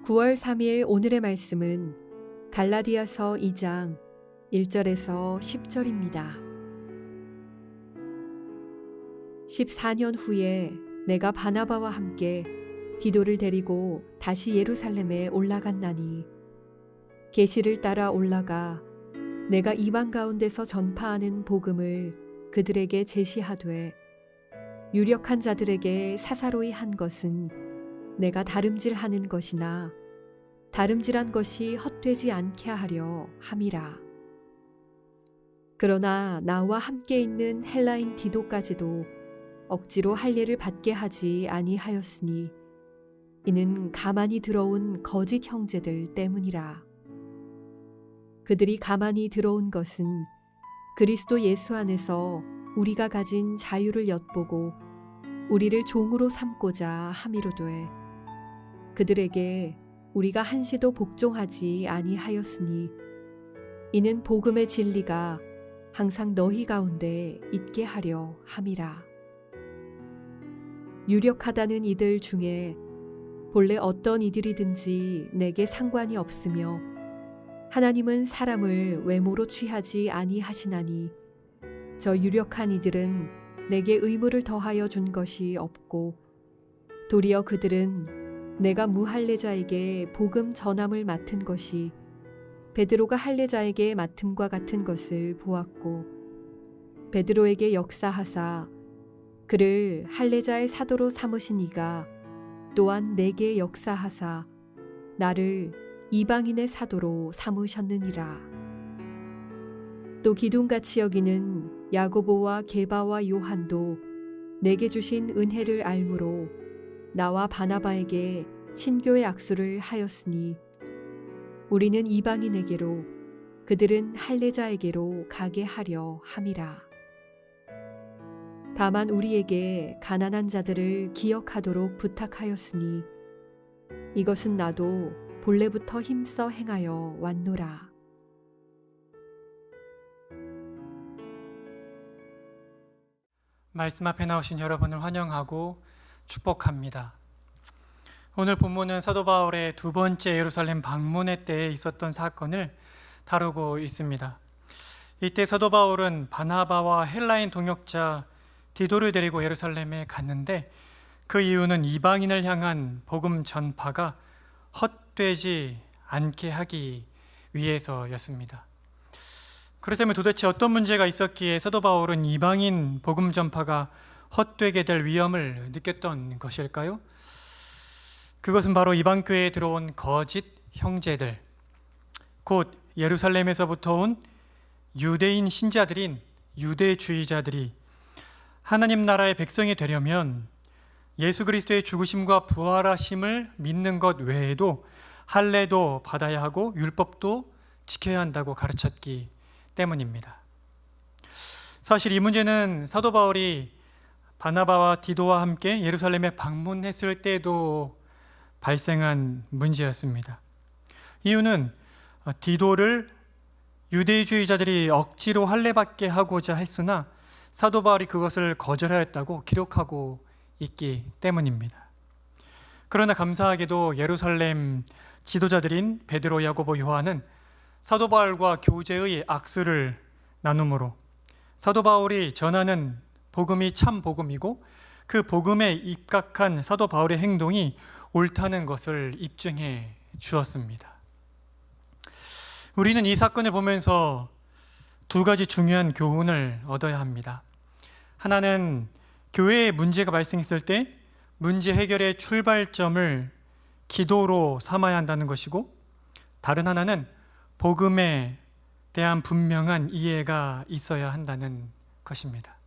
9월 3일 오늘의 말씀은 갈라디아서 2장 1절에서 10절입니다. 14년 후에 내가 바나바와 함께 디도를 데리고 다시 예루살렘에 올라갔나니 계시를 따라 올라가 내가 이방 가운데서 전파하는 복음을 그들에게 제시하되 유력한 자들에게 사사로이 한 것은 내가 다름질하는 것이나 다름질한 것이 헛되지 않게 하려 함이라. 그러나 나와 함께 있는 헬라인 디도까지도 억지로 할례를 받게 하지 아니하였으니 이는 가만히 들어온 거짓 형제들 때문이라. 그들이 가만히 들어온 것은 그리스도 예수 안에서 우리가 가진 자유를 엿보고 우리를 종으로 삼고자 함이로되 그들에게 우리가 한시도 복종하지 아니하였으니 이는 복음의 진리가 항상 너희 가운데 있게 하려 함이라. 유력하다는 이들 중에 본래 어떤 이들이든지 내게 상관이 없으며 하나님은 사람을 외모로 취하지 아니하시나니 저 유력한 이들은 내게 의무를 더하여 준 것이 없고 도리어 그들은 내가 무할례자에게 복음 전함을 맡은 것이 베드로가 할례자에게 맡음과 같은 것을 보았고 베드로에게 역사하사 그를 할례자의 사도로 삼으신 이가 또한 내게 역사하사 나를 이방인의 사도로 삼으셨느니라. 또 기둥같이 여기는 야고보와 게바와 요한도 내게 주신 은혜를 알므로 나와 바나바에게 친교의 악수를 하였으니 우리는 이방인에게로 그들은 할례자에게로 가게 하려 함이라. 다만 우리에게 가난한 자들을 기억하도록 부탁하였으니 이것은 나도 본래부터 힘써 행하여 왔노라. 말씀 앞에 나오신 여러분을 환영하고 축복합니다. 오늘 본문은 사도 바울의 두 번째 예루살렘 방문회 때에 있었던 사건을 다루고 있습니다. 이때 사도 바울은 바나바와 헬라인 동역자 디도를 데리고 예루살렘에 갔는데 그 이유는 이방인을 향한 복음 전파가 헛되지 않게 하기 위해서였습니다. 그렇다면 도대체 어떤 문제가 있었기에 사도 바울은 이방인 복음 전파가 헛되게 될 위험을 느꼈던 것일까요? 그것은 바로 이방 교회에 들어온 거짓 형제들, 곧 예루살렘에서부터 온 유대인 신자들인 유대주의자들이 하나님 나라의 백성이 되려면 예수 그리스도의 죽으심과 부활하심을 믿는 것 외에도 할례도 받아야 하고 율법도 지켜야 한다고 가르쳤기 때문입니다. 사실 이 문제는 사도 바울이 바나바와 디도와 함께 예루살렘에 방문했을 때도 발생한 문제였습니다. 이유는 디도를 유대주의자들이 억지로 할례받게 하고자 했으나 사도 바울이 그것을 거절하였다고 기록하고 있기 때문입니다. 그러나 감사하게도 예루살렘 지도자들인 베드로, 야고보, 요한은 사도 바울과 교제의 악수를 나누므로 사도 바울이 전하는 복음이 참 복음이고 그 복음에 입각한 사도 바울의 행동이 옳다는 것을 입증해 주었습니다. 우리는 이 사건을 보면서 두 가지 중요한 교훈을 얻어야 합니다. 하나는 교회에 문제가 발생했을 때 문제 해결의 출발점을 기도로 삼아야 한다는 것이고, 다른 하나는 복음에 대한 분명한 이해가 있어야 한다는 것입니다.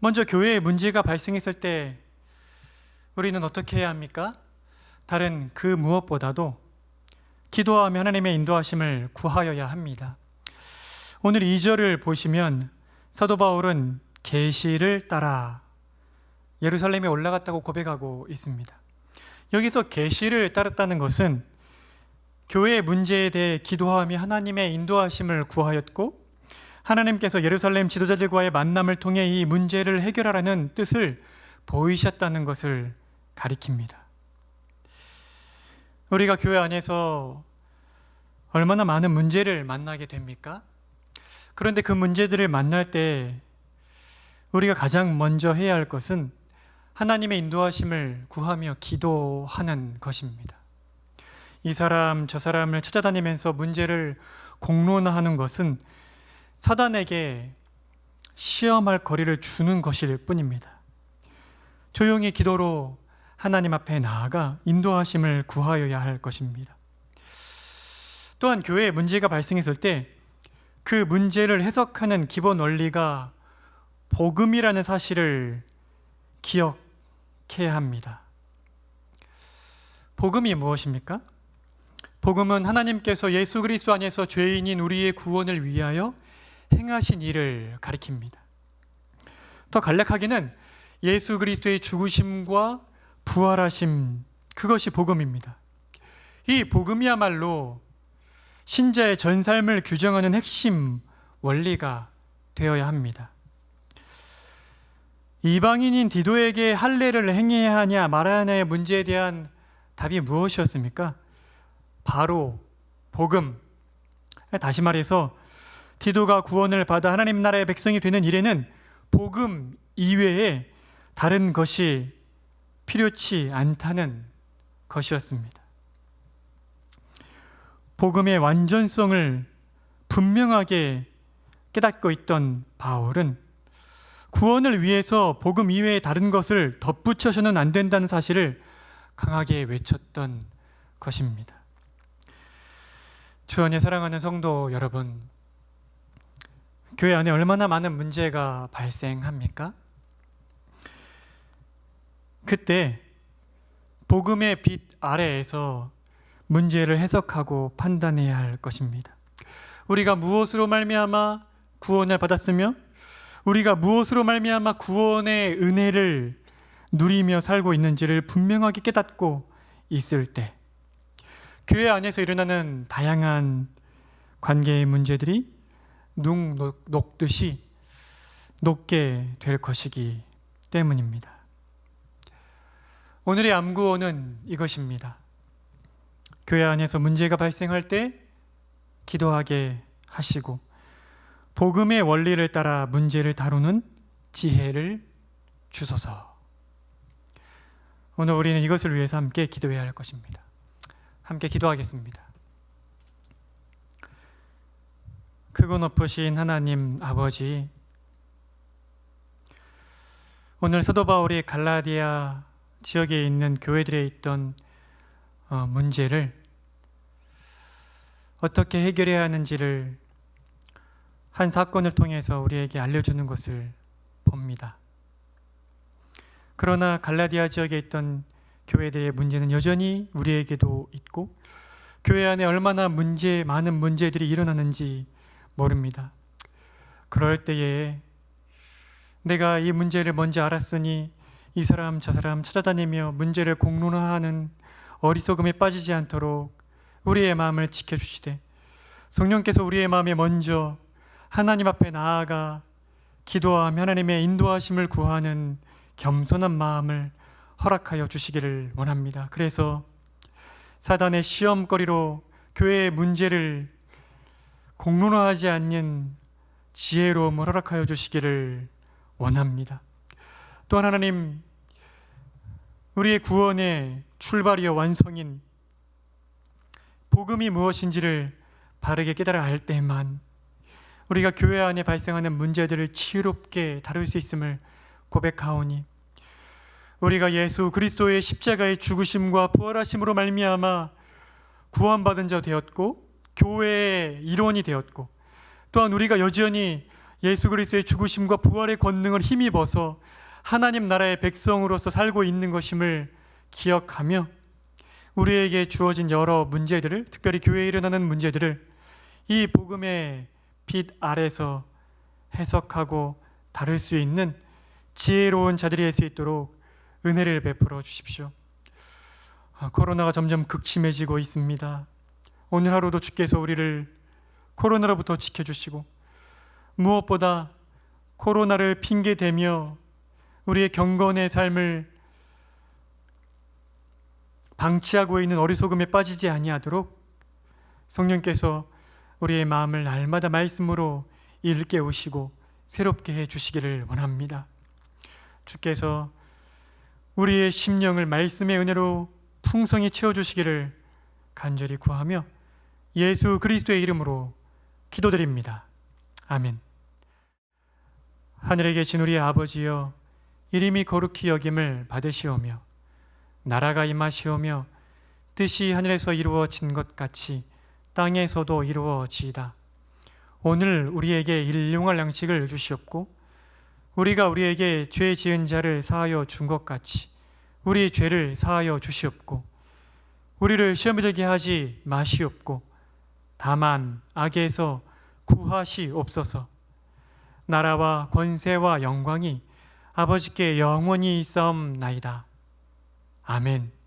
먼저 교회에 문제가 발생했을 때 우리는 어떻게 해야 합니까? 다른 그 무엇보다도 기도하며 하나님의 인도하심을 구하여야 합니다. 오늘 2절을 보시면 사도 바울은 계시를 따라 예루살렘에 올라갔다고 고백하고 있습니다. 여기서 계시를 따랐다는 것은 교회의 문제에 대해 기도하며 하나님의 인도하심을 구하였고 하나님께서 예루살렘 지도자들과의 만남을 통해 이 문제를 해결하라는 뜻을 보이셨다는 것을 가리킵니다. 우리가 교회 안에서 얼마나 많은 문제를 만나게 됩니까? 그런데 그 문제들을 만날 때 우리가 가장 먼저 해야 할 것은 하나님의 인도하심을 구하며 기도하는 것입니다. 이 사람 저 사람을 찾아다니면서 문제를 공론화하는 것은 사단에게 시험할 거리를 주는 것일 뿐입니다. 조용히 기도로 하나님 앞에 나아가 인도하심을 구하여야 할 것입니다. 또한 교회에 문제가 발생했을 때 그 문제를 해석하는 기본 원리가 복음이라는 사실을 기억해야 합니다. 복음이 무엇입니까? 복음은 하나님께서 예수 그리스도 안에서 죄인인 우리의 구원을 위하여 행하신 일을 가리킵니다. 더 간략하게는 예수 그리스도의 죽으심과 부활하심, 그것이 복음입니다. 이 복음이야말로 신자의 전 삶을 규정하는 핵심 원리가 되어야 합니다. 이방인인 디도에게 할례를 행해야 하냐 말아야 하냐의 문제에 대한 답이 무엇이었습니까? 바로 복음. 다시 말해서 디도가 구원을 받아 하나님 나라의 백성이 되는 일에는 복음 이외에 다른 것이 필요치 않다는 것이었습니다. 복음의 완전성을 분명하게 깨닫고 있던 바울은 구원을 위해서 복음 이외의 다른 것을 덧붙여서는 안 된다는 사실을 강하게 외쳤던 것입니다. 주 안에 사랑하는 성도 여러분, 교회 안에 얼마나 많은 문제가 발생합니까? 그때 복음의 빛 아래에서 문제를 해석하고 판단해야 할 것입니다. 우리가 무엇으로 말미암아 구원을 받았으며 우리가 무엇으로 말미암아 구원의 은혜를 누리며 살고 있는지를 분명하게 깨닫고 있을 때 교회 안에서 일어나는 다양한 관계의 문제들이 눈 녹듯이 녹게 될 것이기 때문입니다. 오늘의 암구호는 이것입니다. 교회 안에서 문제가 발생할 때 기도하게 하시고 복음의 원리를 따라 문제를 다루는 지혜를 주소서. 오늘 우리는 이것을 위해서 함께 기도해야 할 것입니다. 함께 기도하겠습니다. 크고 높으신 하나님 아버지, 오늘 사도 바울이 갈라디아 지역에 있는 교회들에 있던 문제를 어떻게 해결해야 하는지를 한 사건을 통해서 우리에게 알려주는 것을 봅니다. 그러나 갈라디아 지역에 있던 교회들의 문제는 여전히 우리에게도 있고 교회 안에 얼마나 많은 문제들이 일어나는지 모릅니다. 그럴 때에 내가 이 문제를 먼저 알았으니 이 사람 저 사람 찾아다니며 문제를 공론화하는 어리석음에 빠지지 않도록 우리의 마음을 지켜주시되 성령께서 우리의 마음에 먼저 하나님 앞에 나아가 기도하며 하나님의 인도하심을 구하는 겸손한 마음을 허락하여 주시기를 원합니다. 그래서 사단의 시험거리로 교회의 문제를 공론화하지 않는 지혜로움을 허락하여 주시기를 원합니다. 또한 하나님, 우리의 구원의 출발이요 완성인 복음이 무엇인지를 바르게 깨달아 알 때만 우리가 교회 안에 발생하는 문제들을 지혜롭게 다룰 수 있음을 고백하오니 우리가 예수 그리스도의 십자가의 죽으심과 부활하심으로 말미암아 구원받은 자 되었고 교회의 일원이 되었고 또한 우리가 여전히 예수 그리스도의 죽으심과 부활의 권능을 힘입어서 하나님 나라의 백성으로서 살고 있는 것임을 기억하며 우리에게 주어진 여러 문제들을, 특별히 교회에 일어나는 문제들을 이 복음의 빛 아래서 해석하고 다룰 수 있는 지혜로운 자들이 될 수 있도록 은혜를 베풀어 주십시오. 코로나가 점점 극심해지고 있습니다. 오늘 하루도 주께서 우리를 코로나로부터 지켜주시고 무엇보다 코로나를 핑계대며 우리의 경건의 삶을 방치하고 있는 어리석음에 빠지지 아니하도록 성령께서 우리의 마음을 날마다 말씀으로 일깨우시고 새롭게 해 주시기를 원합니다. 주께서 우리의 심령을 말씀의 은혜로 풍성히 채워주시기를 간절히 구하며 예수 그리스도의 이름으로 기도드립니다. 아멘. 하늘에 계신 우리 아버지여, 이름이 거룩히 여김을 받으시오며 나라가 임하시오며 뜻이 하늘에서 이루어진 것 같이 땅에서도 이루어지이다. 오늘 우리에게 일용할 양식을 주시옵고 우리가 우리에게 죄 지은 자를 사하여 준 것 같이 우리의 죄를 사하여 주시옵고 우리를 시험에 들게 하지 마시옵고 다만 악에서 구하시옵소서. 나라와 권세와 영광이 아버지께 영원히 있사옵나이다. 아멘.